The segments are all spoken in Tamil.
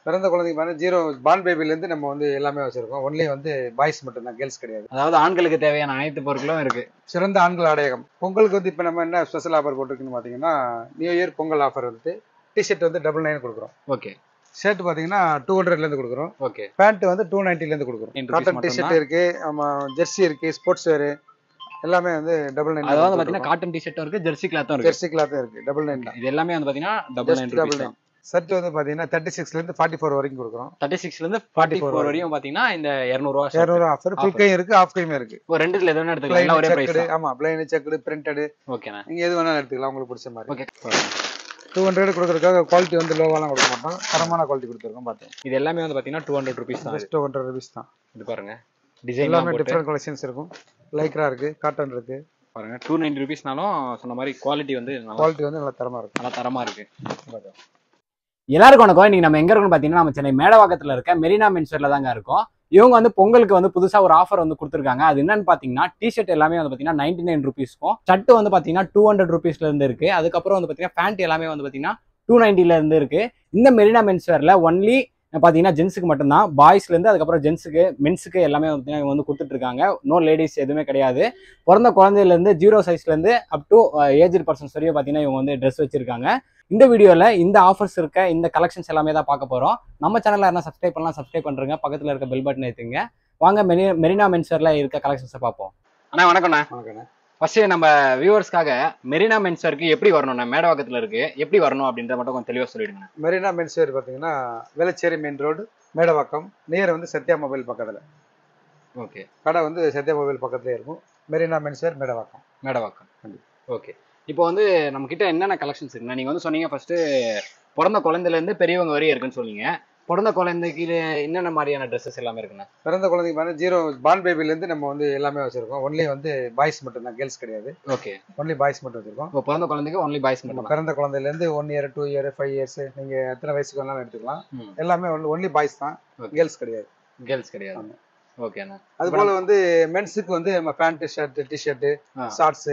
பிறந்த குழந்தைக்கு பார்த்தீங்கன்னா ஜீரோ பார்ன் பேபிலேருந்து நம்ம வந்து எல்லாமே வச்சிருக்கோம். ஒன்லி வந்து பாய்ஸ் மட்டும்தான், கேர்ள்ஸ் கிடையாது. அதாவது ஆண்களுக்கு தேவையான அனைத்து பொருட்களும் இருக்கு. சிறந்த ஆண்கள் ஆடையகம். பொங்கலுக்கு வந்து இப்போ நம்ம என்ன ஸ்பெஷல் ஆஃபர் போட்டிருக்குன்னு பார்த்தீங்கன்னா, நியூ இயர் பொங்கல் ஆஃபர் வந்துட்டு டிஷர்ட் வந்து 999 கொடுக்குறோம். ஓகே. ஷர்ட் பார்த்தீங்கன்னா 200லேருந்து கொடுக்குறோம். ஓகே. பேண்ட் வந்து 290லேருந்து கொடுக்குறோம். காட்டன் டிஷர்ட் இருக்கு, ஜெர்சி இருக்கு, ஸ்போர்ட்ஸ் வேர் எல்லாமே வந்து 999. அதாவது பார்த்தீங்கன்னா காட்டன் டிஷர்ட்டும் இருக்கு, ஜெர்சி கிளாத்தும் இருக்கு. ஜெர்சி கிளாத்தும் இருக்கு, 999 தான். இது எல்லாமே வந்து பார்த்தீங்கன்னா 999 தான். ஷர்ட் வந்து பார்த்தீங்கன்னா 36லேருந்து 44 வரைக்கும் கொடுக்குறோம். 36லேருந்து 44 வரையும் பார்த்தீங்கன்னா இந்த 200 200 ஆஃபர். ஃபுல் கையும் இருக்கு, ஆஃப் கையும் இருக்கு. இப்போ ரெண்டுல எது வேணா எடுத்துக்கலாம், ஒரே பிரைஸ் தான். ஆமா, ப்ளைன், செக்டு, பிரிண்டட். ஓகேண்ணா. நீங்க எது வேணாலும் எடுத்துக்கலாம், உங்களுக்கு பிடிச்ச மாதிரி. ஓகே. 200 கொடுக்கறதுக்காக குவாலிட்டி வந்து லோவாலாம் கொடுக்க மாட்டோம், தரமான குவாலிட்டி கொடுத்துருக்கோம். பார்த்தேன், இது எல்லாமே வந்து பார்த்தீங்கன்னா 200 rupees தான். 200 rupees தான். இது பாருங்க, டிசைன் எல்லாமே டிஃபரெண்ட் கலெக்ஷன்ஸ் இருக்கும். லைக்ரா இருக்கு, காட்டன் இருக்கு. பாருங்க, 290 rupeesனாலும் சொன்ன மாதிரி குவாலிட்டி வந்து நல்லா தரமா இருக்கு. நல்லா தரமா இருக்கு. எல்லாருக்கும் வணக்கம். இன்னைக்கு நம்ம எங்க இருக்கோம்னு பாத்தீங்கன்னா, நம்ம சென்னை மேடவாக்கத்துல இருக்க மெரினா மென்ஸ்வேர்ல தாங்க இருக்கோம். இவங்க வந்து பொங்கலுக்கு வந்து புதுசா ஒரு ஆஃபர் வந்து கொடுத்துருக்காங்க. அது என்னன்னு பாத்தீங்கன்னா, டிஷர்ட் எல்லாமே வந்து பாத்தீங்கன்னா 99 rupeesக்கும், ஷர்ட் வந்து பாத்தீங்கன்னா 200 rupeesல இருந்து இருக்கு. அதுக்கப்புறம் வந்து பாத்தீங்கன்னா பேண்ட் எல்லாமே வந்து பாத்தீங்கன்னா 290ல இருந்து இருக்கு. இந்த மெரினா மென்ஸ்வேர்ல ஒன்லி பாத்தீங்கன்னா ஜென்ஸுக்கு மட்டும்தான், பாய்ஸ்ல இருந்து அதுக்கப்புறம் ஜென்ஸுக்கு, மென்ஸுக்கு எல்லாமே வந்து கொடுத்துட்டு இருக்காங்க. நோ லேடிஸ் எதுவுமே கிடையாது. பிறந்த குழந்தையில இருந்து 0 சைஸ்ல இருந்து அப் டு ஏஜ்டு பர்சன்ஸ் வரையும் பாத்தீங்கன்னா இவங்க வந்து ட்ரெஸ் வச்சிருக்காங்க. இந்த வீடியோல இந்த ஆஃபர்ஸ் இருக்க இந்த கலெக்ஷன்ஸ் எல்லாமே தான் பார்க்க போறோம். நம்ம சேனல்ல என்ன சப்ஸ்கிரைப் பண்ணலாம், சப்ஸ்கிரைப் பண்றீங்க, பக்கத்துல இருக்க பெல் பட்டன் ஏத்துங்க. வாங்க மெரினா மென்ஸ்வேர்ல இருக்க கலெக்ஷன்ஸை பார்ப்போம். அண்ணா வணக்கம்ண்ணா. வணக்கண்ணா. ஃபர்ஸ்ட் நம்ம வியூவர்ஸ்க்காக மெரினா மென்ஸ்வேருக்கு எப்படி வரணும்ண்ணா, மேடவாக்கத்துல இருக்கு, எப்படி வரணும் அப்படின்றத மட்டும் கொஞ்சம் தெளிவா சொல்லிடுங்க. மெரினா மென்ஸ்வேர் பாத்தீங்கன்னா Velachery main road, Medavakkam, near வந்து சத்யா மொபைல் பக்கத்துல. ஓகே. கடை வந்து சத்யா மொபைல் பக்கத்துலேயே இருக்கும். மெரினா மென்ஸ்வேர், மேடவாக்கம். ஓகே. இப்போ வந்து நம்ம கிட்ட என்னென்ன கலெக்ஷன்ஸ் இருக்குண்ணா? நீங்க வந்து சொன்னீங்க ஃபர்ஸ்ட் பிறந்த குழந்தையில இருந்து பெரியவங்க வரையும் இருக்குன்னு சொன்னீங்க. பிறந்த குழந்தைக்கு என்னென்ன மாதிரியான ட்ரெஸ்ஸஸ் எல்லாமே இருக்குண்ணா? பிறந்த குழந்தைக்கு பார்த்தீங்கன்னா ஜீரோ பார்ன் பேபிலேருந்து நம்ம வந்து எல்லாமே வச்சிருக்கோம். ஒன்லி வந்து பாய்ஸ் மட்டும்தான், கேர்ள்ஸ் கிடையாது. ஓகே. ஒன்லி பாய்ஸ் மட்டும் வச்சிருக்கோம். இப்போ பிறந்த குழந்தைக்கு ஒன்லி பாய்ஸ் மட்டும். பிறந்த குழந்தையிலேருந்து 1 year 2 year 5 years நீங்க எத்தனை வயசுக்கு வேணாலும் எடுத்துக்கலாம். எல்லாமே ஒன்லி பாய்ஸ் தான், கேர்ள்ஸ் கிடையாது. ஓகேண்ணா. அது போல வந்து மென்ஸுக்கு வந்து நம்ம பேண்ட், ஷர்ட், டிஷர்ட், ஷார்ட்ஸ்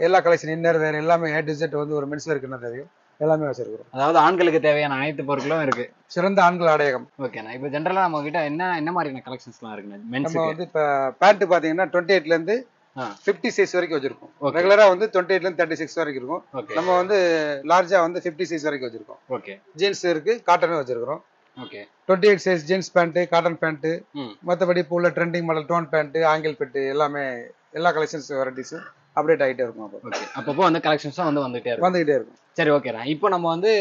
எல்லா கலெக்ஷன், இன்னர் வேர் எல்லாமே A to Z வந்து ஒரு மென்ஸ் வேருக்கு என்ன தெரியும் எல்லாமே வச்சிருக்கிறோம். அதாவது ஆண்களுக்கு தேவையான அனைத்து பொருட்களும் இருக்கு. சிறந்த ஆண்கள் ஆடையகம். ஓகேண்ணா. இப்போ ஜென்ரலா நம்ம கிட்ட என்ன மாதிரியான கலெக்ஷன்ஸ்லாம் இருக்குண்ணா? நம்ம வந்து இப்போ பேண்ட் பாத்தீங்கன்னா 28லேருந்து 50 சைஸ் வரைக்கும் வச்சிருக்கோம். ரெகுலரா வந்து 28லேருந்து 36 வரைக்கும் இருக்கும். நம்ம வந்து லார்ஜா வந்து 50 சைஸ் வரைக்கும் வச்சிருக்கோம். ஓகே. ஜீன்ஸ் இருக்கு, காட்டனும் வச்சிருக்கிறோம். Okay. 28 size jeans pant, cotton pant, மற்றபடி இப்போ உள்ள trending model tone pant, ankle பெட் எல்லாமே எல்லா கலெக்ஷன்ஸ் வெரைட்டிஸ் அப்டேட் ஆகிட்டே இருக்கும். அப்பப்போ வந்து கலெக்ஷன்ஸும் வந்துகிட்டே இருக்கும். சரி, ஓகேண்ணா. இப்போ நம்ம வந்து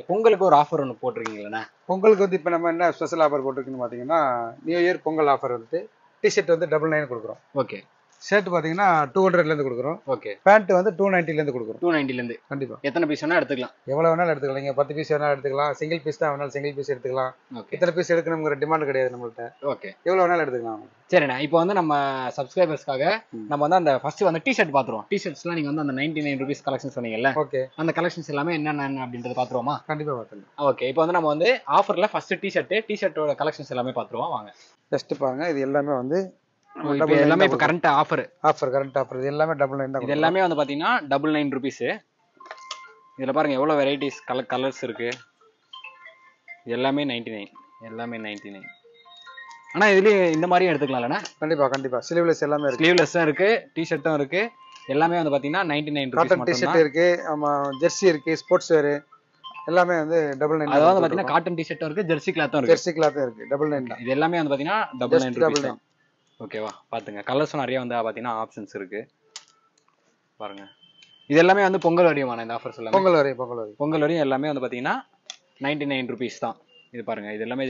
பொங்கலுக்கு ஒரு ஆஃபர் ஒன்று போட்டிருக்கீங்களா? பொங்கலுக்கு வந்து இப்போ நம்ம என்ன ஸ்பெஷல் ஆஃபர் போட்டிருக்குன்னு பார்த்தீங்கன்னா, நியூ இயர் பொங்கல் ஆஃபர் வந்துட்டு டிஷர்ட் வந்து 999 கொடுக்குறோம். ஓகே. ஷர்ட் பாத்தீங்கன்னா 200லேருந்து கொடுக்குறோம். ஓகே. பேண்ட் வந்து 290லேருந்து கொடுக்குறோம். 290லேருந்து கண்டிப்பா. எத்தனை பீஸ் வேணா எடுத்துக்கலாம், எவ்வளவு வேணாலும் எடுத்துக்கலாம். நீங்க 10 பீஸ் வேணாலும் எடுத்துக்கலாம், சிங்கிள் பீஸ் தான் வேணாலும் சிங்கிள் பீஸ் எடுத்துக்கலாம். எத்தனை பீஸ் எடுக்கணுங்கிற டிமாண்ட் கிடையாது நம்மள்ட்ட. ஓகே. எவ்வளவு வேணாலும் எடுத்துக்கலாம். சரிண்ணா. இப்போ வந்து நம்ம சப்ஸ்கிரைபர்ஸ்க்காக நம்ம வந்து அந்த ஃபர்ஸ்ட் வந்து டிஷர்ட் பாத்துருவோம். டிஷர்ட்ஸ்லாம் நீங்க வந்து அந்த 99 rupees கலெக்ஷன் சொன்னீங்கல்ல, ஓகே, அந்த கலெக்ஷன்ஸ் எல்லாமே என்னென்ன அப்படின்றத பாத்துருவோமா? கண்டிப்பா பாத்துக்கலாம். ஓகே. இப்போ வந்து நம்ம வந்து ஆஃபர்ல ஃபர்ஸ்ட் டிஷர்ட்டோட கலெக்ஷன்ஸ் எல்லாமே பாத்துருவோம். வாங்க ஜஸ்ட் பாருங்க. இது எல்லாமே வந்து எல்லாமே இப்போ கரண்ட் ஆஃபர் இது எல்லாமே 999 தான். இது எல்லாமே வந்து பாத்தீங்கன்னா 99 rupees. இதுல பாருங்க எவ்வளவு வெரைட்டிஸ் கலர்ஸ் இருக்கு. எல்லாமே 99. ஆனா இதுலயே இந்த மாதிரியும் எடுத்துக்கலாம்லண்ணா? கண்டிப்பா. ஸ்லீவ்லெஸ் எல்லாமே இருக்கு. ஸ்லீவ்லெஸ்ஸும் இருக்கு, டிஷர்ட்டும் இருக்கு. எல்லாமே வந்து பாத்தீங்கன்னா 99 rupees மட்டும் தான். காட்டன் டிஷர்ட் இருக்கு, ஜெர்சி இருக்கு, ஸ்போர்ட்ஸ் வேர் எல்லாமே வந்து 999. அதாவது பாத்தீங்கன்னா காட்டன் டிஷர்ட்டும் இருக்கு, ஜெர்சி கிளாத்தும் இருக்கு 99 தான். இது எல்லாமே வந்து பாத்தீங்கன்னா 99 rupees தான். ஓகேவா? பாத்துங்க, கலர்ஸும் நிறைய வந்து பாத்தீங்கன்னா ஆப்ஷன்ஸ் இருக்கு பாருங்க. இது எல்லாமே வந்து பொங்கல் வரையுமான இந்த ஆஃபர்ஸ் எல்லாம் பொங்கல் வரையும் எல்லாமே வந்து பாத்தீங்கன்னா 99 rupees தான். இது பாருங்க, இது எல்லாமே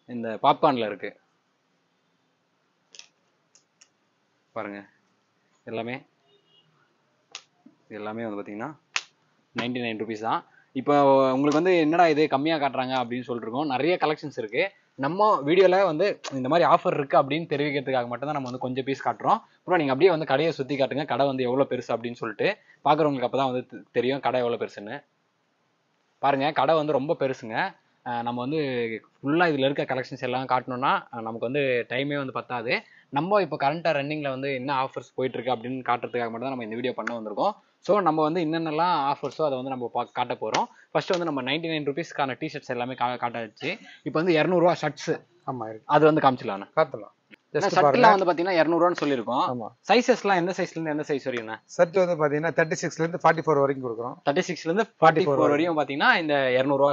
இந்த பாப்கார்ன்ல இருக்கு பாருங்க. எல்லாமே வந்து பாத்தீங்கன்னா 99 rupees தான். இப்போ உங்களுக்கு வந்து என்னடா இது கம்மியா காட்டுறாங்க அப்படின்னு சொல்லிட்டு இருக்கோம். நிறைய கலெக்ஷன்ஸ் இருக்கு. நம்ம வீடியோல வந்து இந்த மாதிரி ஆஃபர் இருக்கு அப்படின்னு தெரிவிக்கிறதுக்காக மட்டும் தான் நம்ம வந்து கொஞ்சம் பீஸ் காட்டுறோம். அப்புறம் நீங்க அப்படியே வந்து கடையை சுத்தி காட்டுங்க, கடை வந்து எவ்வளவு பெருசு அப்படின்னு சொல்லிட்டு பாக்குறவங்களுக்கு அப்பதான் வந்து தெரியும் கடை எவ்வளவு பெருசுன்னு. பாருங்க, கடை வந்து ரொம்ப பெருசுங்க. நம்ம வந்து ஃபுல்லா இதுல இருக்க கலெக்ஷன்ஸ் எல்லாம் காட்டணும்னா நமக்கு வந்து டைமே வந்து பத்தாது. நம்ம இப்போ கரண்டா ரன்னிங்ல வந்து என்ன ஆஃபர்ஸ் போயிட்டு இருக்கு அப்படின்னு காட்டுறதுக்காக மட்டும் தான் நம்ம இந்த வீடியோ பண்ண வந்திருக்கோம். ஸோ நம்ம வந்து என்னென்னலாம் ஆஃபர்ஸோ அதை வந்து நம்ம காட்ட போகிறோம். ஃபர்ஸ்ட் வந்து நம்ம 99 ருபீஸ்க்கான டிஷர்ட்ஸ் எல்லாமே காட்டாச்சு. இப்போ வந்து 200 ஷர்ட்ஸ் அது வந்து காமிச்சிடலாம். காட்டலாம். ஷர்ட்லாம் வந்து பாத்தீங்கன்னா 200 சொல்லிருக்கோம். ஆமா. சைஸஸ்லாம் எந்த சைஸ்ல இருந்து எந்த சைஸ் வரையும்? ஷர்ட் வந்து பாத்தீங்கன்னா 36ல இருந்து 44 வரைக்கும் கொடுக்குறோம். 36ல இருந்து 44 வரையும் பாத்தீங்கன்னா இந்த 200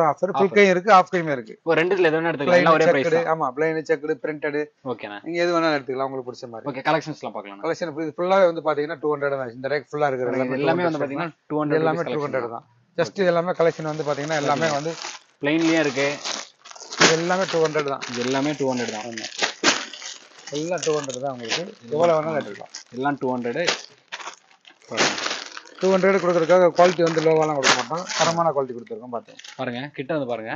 ஆஃபர். ஃபுல் கை இருக்கு, ஆஃப் கையும் இருக்கு. இப்போ ரெண்டுல எது வேணா எடுத்துக்கலாம். எல்லாம் ஒரே பிரைஸ் தான். ஆமா, ப்ளைன் செக்டு, பிரிண்டட். ஓகேண்ணா. நீங்க எது வேணா எடுத்துக்கலாம் உங்களுக்கு பிடிச்ச மாதிரி. ஓகே, கலெக்ஷன்ஸ்லாம் பார்க்கலாம். கலெக்ஷன் ஃபுல்லாவே வந்து பாத்தீங்கன்னா 200 தான். இந்த ரேக் ஃபுல்லா இருக்கு. எல்லாமே வந்து பாத்தீங்கன்னா 200 எல்லாமே 200 தான். ஜஸ்ட் எல்லாமே கலெக்ஷன் வந்து பாத்தீங்கன்னா எல்லாமே வந்து ப்ளைன்லயே இருக்கு. எல்லாமே 200 தான். இது எல்லாமே 200 தான். எல்லாம் 200 தான். உங்களுக்கு எவ்வளவு வேணாலும் எடுத்துக்கலாம். எல்லாம் 200. 200 கொடுக்கறதுக்காக குவாலிட்டி வந்து லோவாலாம் கொடுக்க மாட்டோம். தரமான குவாலிட்டி கொடுத்துருக்கோம். பாருங்க, கிட்ட வந்து பாருங்க,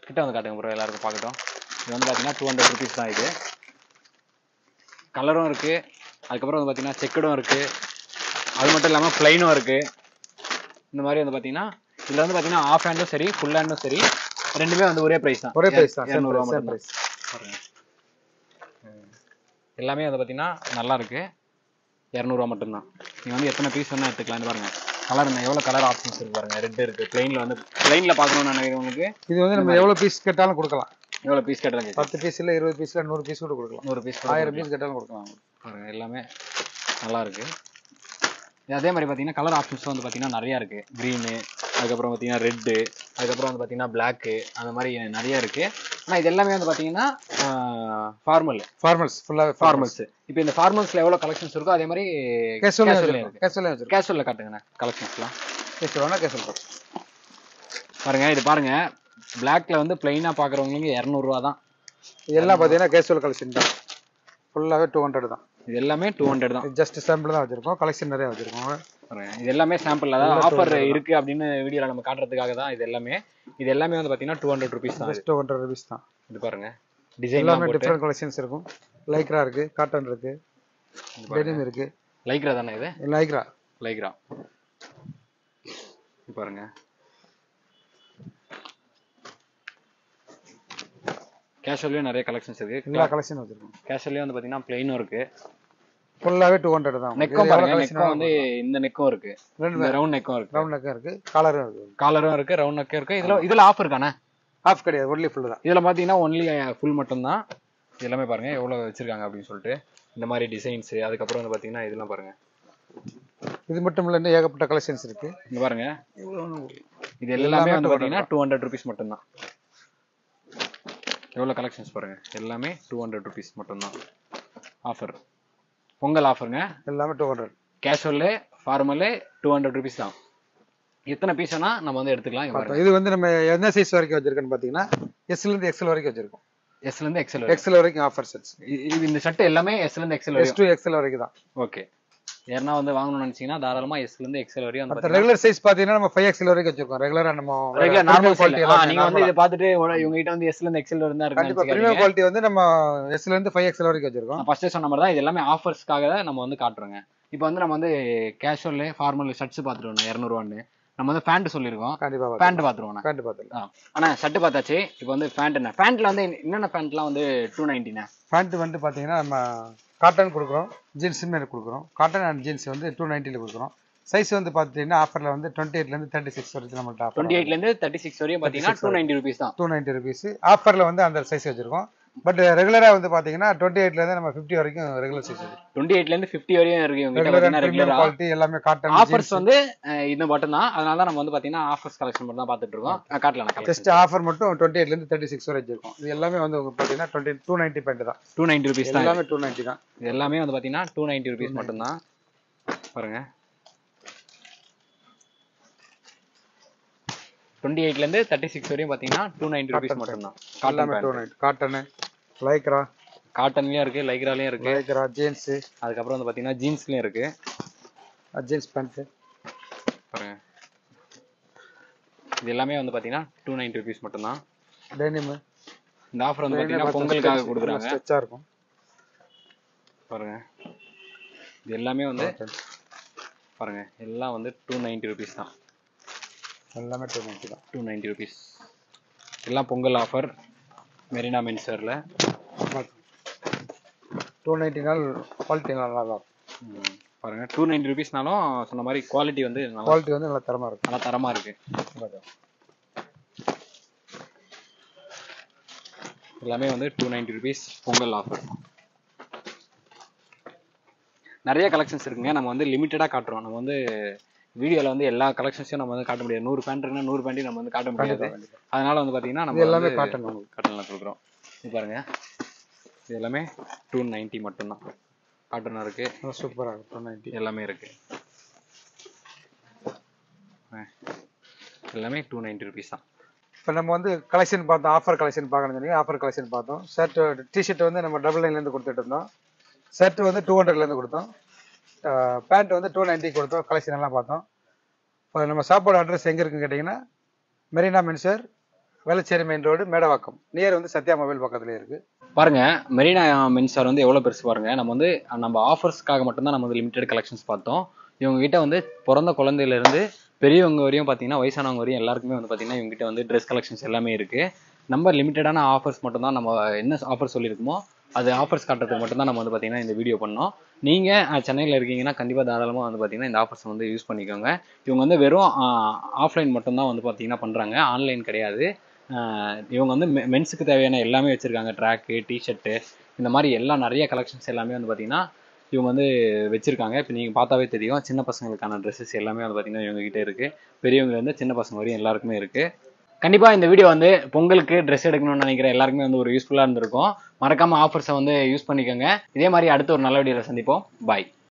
கிட்ட வந்து காட்டுங்க ப்ரோ, எல்லாருக்கும் பார்க்கட்டும். இது வந்து பாத்தீங்கன்னா 200 ருபீஸ் தான். இது கலரும் இருக்கு, அதுக்கப்புறம் வந்து பாத்தீங்கன்னா செக்கடும் இருக்கு, அது மட்டும் இல்லாம பிளைனும் இருக்கு. இந்த மாதிரி வந்து பாத்தீங்கன்னா இதுல வந்து பாத்தீங்கன்னா ஆஃப் ஹேண்டும் சரி, ஃபுல் ஹேண்டும் சரி, ரெண்டுமே வந்து ஒரே பிரைஸ் தான். ஒரே பிரைஸ் தான். 200 ரூபாய் மட்டும் தான். பாருங்க, எல்லாமே வந்து பாத்தீங்கன்னா நல்லா இருக்கு. 200 ரூபாய் மட்டும் தான். நீங்க வந்து எத்தனை பீஸ் வேணா எடுத்துக்கலாம். பாருங்க, கலர் எவ்வளவு கலர் ஆப்ஷன்ஸ் இருக்கு பாருங்க. ரெட் இருக்கு, பிளைன்ல வந்து பிளைன்ல பாக்கணும்னு நினைக்கிறவங்களுக்கு இது வந்து நம்ம எவ்வளவு பீஸ் கேட்டாலும் கொடுக்கலாம். எவ்வளவு பீஸ் கேட்டாலும் 10 பீஸ் இல்ல 20 பீஸ் இல்ல 100 பீஸ் கூட கொடுக்கலாம். 100 பீஸ் 1000 பீஸ் கேட்டாலும் கொடுக்கலாம். பாருங்க, எல்லாமே நல்லா இருக்கு. அதே மாதிரி பாத்தீங்கன்னா கலர் ஆப்ஷன்ஸ் வந்து பாத்தீங்கன்னா நிறைய இருக்கு. கிரீனு, அதுக்கப்புறம் பாத்தீங்கன்னா ரெட்டு, அதுக்கப்புறம் வந்து பாத்தீங்கன்னா பிளாக்கு, அந்த மாதிரி நிறைய இருக்கு. ஆனா இது எல்லாமே வந்து பாத்தீங்கன்னா ஃபார்மல்ஸ் ஃபுல்லாவே ஃபார்மல்ஸ். இப்போ இந்த ஃபார்மல்ஸ்ல எவ்வளவு கலெக்ஷன்ஸ் இருக்கோ அதே மாதிரி கேஷுவல்ல காட்டுங்கண்ணா கலெக்ஷன்ஸ்லாம். கேஷுவல் பாருங்க, இது பாருங்க, பிளாக்ல வந்து பிளைனா பாக்குறவங்களுக்கு 200 ரூபா தான். இதெல்லாம் பாத்தீங்கன்னா கேஷுவல் கலெக்ஷன் தான். ஃபுல்லாவே 200 தான். இது எல்லாமே 200 தான். ஜஸ்ட் சாம்பிள் தான் வச்சிருக்கோம். கலெக்ஷன் நிறைய வச்சிருக்கோம். இது எல்லாமே சாம்பிள், அதாவது ஆஃபர் இருக்கு அப்படின்னு வீடியோல நம்ம காட்டுறதுக்காக தான் இது எல்லாமே. இது எல்லாமே வந்து பாத்தீங்கன்னா 200 ருபீஸ் தான். 200 ருபீஸ் தான். இது பாருங்க, டிசைன் எல்லாமே டிஃபரண்ட் கலெக்ஷன்ஸ் இருக்கும். லைக்ரா இருக்கு, காட்டன் இருக்கு, டெனிம் இருக்கு. லைக்ரா தானே இது? லைக்ரா. பாருங்க, கேஷுவல்லையும் நிறைய கலெக்ஷன்ஸ் இருக்கு. எல்லா கலெக்ஷன் வச்சிருக்கோம். கேஷுவல்லையும் வந்து பாத்தீங்கன்னா பிளைனும் இருக்கு. ஃபுல்லாவே 200 தான். நெக்கும் பாருங்க, நெக்கும் வந்து இந்த நெக்கும் இருக்கு, இந்த ரவுண்ட் நெக்கும் இருக்கு, காலரும் இருக்கு, ரவுண்ட் நெக்கும் இருக்கு. இதுல ஆஃப் இருக்கானே? ஆஃப் கிடையாது, ஒன்லி ஃபுல் தான். இதுல பாத்தீங்கன்னா ஒன்லி ஃபுல் மட்டும் தான். எல்லாமே பாருங்க எவ்வளவு வச்சிருக்காங்க அப்படின்னு சொல்லிட்டு. இந்த மாதிரி டிசைன்ஸ், அதுக்கப்புறம் வந்து பாத்தீங்கன்னா இதெல்லாம் பாருங்க. இது மட்டும் இல்ல, இன்னும் ஏகப்பட்ட கலெக்ஷன்ஸ் இருக்கு. இங்க பாருங்க, இது எல்லாமே வந்து பாத்தீங்கன்னா 200 ருபீஸ் மட்டும் தான். எவ்வளவு கலெக்ஷன்ஸ் பாருங்க, எல்லாமே 200 ருபீஸ் மட்டும் தான். ஆஃபர், பொங்கல் ஆஃபருங்க. எல்லாமே 200. கேஷுவல், ஃபார்மல் 200 ருபீஸ் தான். எத்தனை பீஸ் வேணா நம்ம வந்து எடுத்துக்கலாம். இது வந்து நம்ம என்ன சைஸ் வரைக்கும் வச்சிருக்கோன்னு பாத்தீங்கன்னா எஸ்ல இருந்து எக்ஸ்எல் வரைக்கும் வச்சிருக்கோம். எஸ்ல இருந்து எக்ஸ்எல் வரைக்கும் ஆஃபர் செட்ஸ். இந்த ஷர்ட் எல்லாமே எஸ்ல இருந்து எக்ஸ்எல் எஸ் டு எக்ஸ்எல் வரைக்கும் தான். ஓகே, யாரனா வந்து வாங்கணும்னு நினைச்சீங்கன்னா தாராளமா எஸ்ல இருந்து எக்ஸ்எல் வரையும். அந்த ரெகுலர் சைஸ் பாத்தீங்கன்னா நம்ம 5XL வரைக்கும் வச்சிருக்கோம். ரெகுலரா நம்ம ரெகுலர் நார்மல் குவாலிட்டி. நீங்க வந்து இத பார்த்துட்டு இவங்க கிட்ட வந்து எஸ்ல இருந்து எக்ஸ்எல் இருந்தா இருக்கு. கண்டிப்பா பிரீமியம் குவாலிட்டி வந்து நம்ம எஸ்ல இருந்து 5XL வரைக்கும் வச்சிருக்கோம். ஃபர்ஸ்ட் சொன்ன மாதிரி தான் இது எல்லாமே ஆஃபர்ஸ்க்காக தான் நம்ம வந்து காட்டுறோங்க. இப்போ வந்து நம்ம வந்து கேஷுவல், ஃபார்மல் ஷர்ட்ஸ் பாத்துறோம் 200 ரூபான்னு. நம்ம வந்து பேண்ட் சொல்லிருக்கோம். கண்டிப்பா பேண்ட் பாத்துறோம். பேண்ட் பாத்துறோம். ஆனா ஷர்ட் பார்த்தாச்சு. இப்போ வந்து பேண்ட் என்ன? பேண்ட்ல வந்து என்னென்ன பேண்ட்லாம் வந்து 290 பேண்ட் வந்து பாத்தீங்கன்னா நம்ம காட்டன் கொடுக்குறோம், ஜீன்ஸுமே கொடுக்குறோம். காட்டன் அண்ட் ஜீன்ஸ் வந்து 290 கொடுக்குறோம். சைஸ் வந்து பாத்தீங்கன்னா ஆஃபர்ல வந்து 28ல இருந்து 36 வரைக்கும் நம்மள்ட்ட ஆஃபர். 28ல இருந்து 36 வரையும் பாத்தீங்கன்னா 290 ரூபீஸ் தான். 290 ரூபீஸ். ஆஃபர்ல வந்து அந்த சைஸ் வச்சிருக்கோம். பட் ரெகுலரா வந்து பாத்தீங்கன்னா 28ல இருந்து நம்ம 50 வரைக்கும் ரெகுலர் சைஸ் இருக்கு. 28ல இருந்து 50 வரையும் இருக்கு. உங்க கிட்ட பாத்தீங்கன்னா ரெகுலர் குவாலிட்டி எல்லாமே காட்டன். ஆஃபர்ஸ் வந்து இந்த மட்டும் தான். அதனால தான் நம்ம வந்து பாத்தீங்கன்னா ஆஃபர்ஸ் கலெக்ஷன் மட்டும் தான் பாத்துட்டு இருக்கோம். காட்டலாம் கலெக்ஷன். ஜஸ்ட் ஆஃபர் மட்டும் 28ல இருந்து 36 வரை இருக்கும். இது எல்லாமே வந்து உங்களுக்கு பாத்தீங்கன்னா 290 பேண்ட் தான். 290 ரூபீஸ் தான். எல்லாமே 290 தான். இது எல்லாமே வந்து பாத்தீங்கன்னா 290 ரூபீஸ் மட்டும் தான். பாருங்க, 28ல இருந்து 36 வரையும் பாத்தீங்கன்னா 290 ரூபீஸ் மட்டும் தான். எல்லாமே 290. காட்டன், லைக்ரா, காட்டன்லயும் இருக்கு, லைக்ராலயும் இருக்கு. லைக்ரா ஜீன்ஸ், அதுக்கப்புறம் வந்து பாத்தீங்கன்னா ஜீன்ஸ்லயும் இருக்கு. ஜீன்ஸ் பேண்ட் பாருங்க, இது எல்லாமே வந்து பாத்தீங்கன்னா 290 ரூபீஸ் மட்டும் தான். டெனிம் இந்த ஆஃபர் வந்து பாத்தீங்கன்னா பொங்கலுக்காக கொடுக்குறாங்க. ஸ்ட்ரெச்சா இருக்கும். பாருங்க, இது எல்லாமே வந்து பாருங்க, எல்லாம் வந்து 290 ரூபீஸ் தான். எல்லாமே 290 தான். 290 ரூபீஸ். எல்லாம் பொங்கல் ஆஃபர் மெரினா மென்ஸ்வேர்ல. 290 நாள் குவாலிட்டி நல்லா இருக்கும். பாருங்க 290 rupeesனாலும் சொன்ன மாதிரி குவாலிட்டி வந்து குவாலிட்டி வந்து நல்லா தரமா இருக்கு. நல்லா தரமா இருக்கு. எல்லாமே வந்து 290 rupees பொங்கல் ஆஃபர். நிறைய கலெக்ஷன்ஸ் இருக்குங்க. நம்ம வந்து லிமிட்டடா காட்டுறோம். நம்ம வந்து வீடியோல வந்து எல்லா கலெக்ஷன்ஸையும் நம்ம வந்து காட்ட முடியாது. 100 பேண்ட் இருக்குன்னா 100 பேண்ட்டையும் நம்ம வந்து காட்ட முடியாது. அதனால வந்து பாத்தீங்கன்னா நம்ம எல்லாமே காட்டலாம் கொடுக்குறோம். இது பாருங்க, இது எல்லாமே 290 மட்டும்தான். காட்டனா இருக்கு, சூப்பரா இருக்கு. 290 எல்லாமே இருக்கு. எல்லாமே 290 rupees தான். இப்போ நம்ம வந்து கலெக்ஷன் பார்த்தோம், ஆஃபர் கலெக்ஷன் பார்க்கணும்னு சொன்னீங்க. ஆஃபர் கலெக்ஷன் பார்த்தோம். ஷர்ட் டிஷர்ட் வந்து நம்ம 999 கொடுத்துட்டு இருந்தோம். ஷர்ட் வந்து 200 கொடுத்தோம். பேண்ட் வந்து 290 கொடுத்தோம். கலெக்ஷன் எல்லாம் பார்த்தோம். இப்போ நம்ம ஷாப்போட அட்ரஸ் எங்கே இருக்குன்னு கேட்டிங்கன்னா, Marina menswear, Velachery main road, Medavakkam, near வந்து சத்யா மொபைல் பக்கத்துலேயே இருக்குது. பாருங்க, மெரினா மென்ஸ்வேர் வந்து எவ்வளோ பெருசு பாருங்க. நம்ம ஆஃபர்ஸ்க்காக மட்டும்தான் நம்ம வந்து லிமிடெட் கலெக்ஷன்ஸ் பார்த்தோம். இவங்க கிட்ட வந்து பிறந்த குழந்தையிலேருந்து பெரியவங்க வரையும் பார்த்தீங்கன்னா, வயசானவங்க வரையும் எல்லாருக்குமே வந்து பார்த்தீங்கன்னா இவங்க கிட்ட வந்து ட்ரெஸ் கலெக்ஷன்ஸ் எல்லாமே இருக்குது. நம்ம லிமிட்டடான ஆஃபர்ஸ் மட்டும்தான், நம்ம என்ன ஆஃபர் சொல்லியிருக்கோமோ அது ஆஃபர்ஸ் காட்டுறதுக்கு மட்டும்தான் நம்ம வந்து பார்த்தீங்கன்னா இந்த வீடியோ பண்ணோம். நீங்கள் சென்னையில் இருக்கீங்கன்னா கண்டிப்பாக தாராளமாக வந்து பார்த்தீங்கன்னா இந்த ஆஃபர்ஸ் வந்து யூஸ் பண்ணிக்கோங்க. இவங்க வந்து வெறும் ஆஃப்லைன் மட்டும்தான் வந்து பார்த்தீங்கன்னா பண்ணுறாங்க, ஆன்லைன் கிடையாது. இவங்க வந்து மென்ஸுக்கு தேவையான எல்லாமே வச்சுருக்காங்க. ட்ராக்கு, டிஷர்ட்டு, இந்த மாதிரி எல்லாம் நிறைய கலெக்ஷன்ஸ் எல்லாமே வந்து பார்த்தீங்கன்னா இவங்க வந்து வச்சுருக்காங்க. இப்போ நீங்கள் பார்த்தாவே தெரியும், சின்ன பசங்களுக்கான ட்ரெஸ்ஸஸ் எல்லாமே வந்து பார்த்தீங்கன்னா இவங்ககிட்ட இருக்குது. பெரியவங்க வந்து சின்ன பசங்க வரையும் எல்லாருக்குமே இருக்குது. கண்டிப்பாக இந்த வீடியோ வந்து பொங்கலுக்கு ட்ரெஸ் எடுக்கணும்னு நினைக்கிற எல்லாருக்குமே வந்து ஒரு யூஸ்ஃபுல்லாக இருந்திருக்கும். மறக்காமல் ஆஃபர்ஸை வந்து யூஸ் பண்ணிக்கோங்க. இதே மாதிரி அடுத்த ஒரு நல்ல வீடியோவில் சந்திப்போம். பாய்.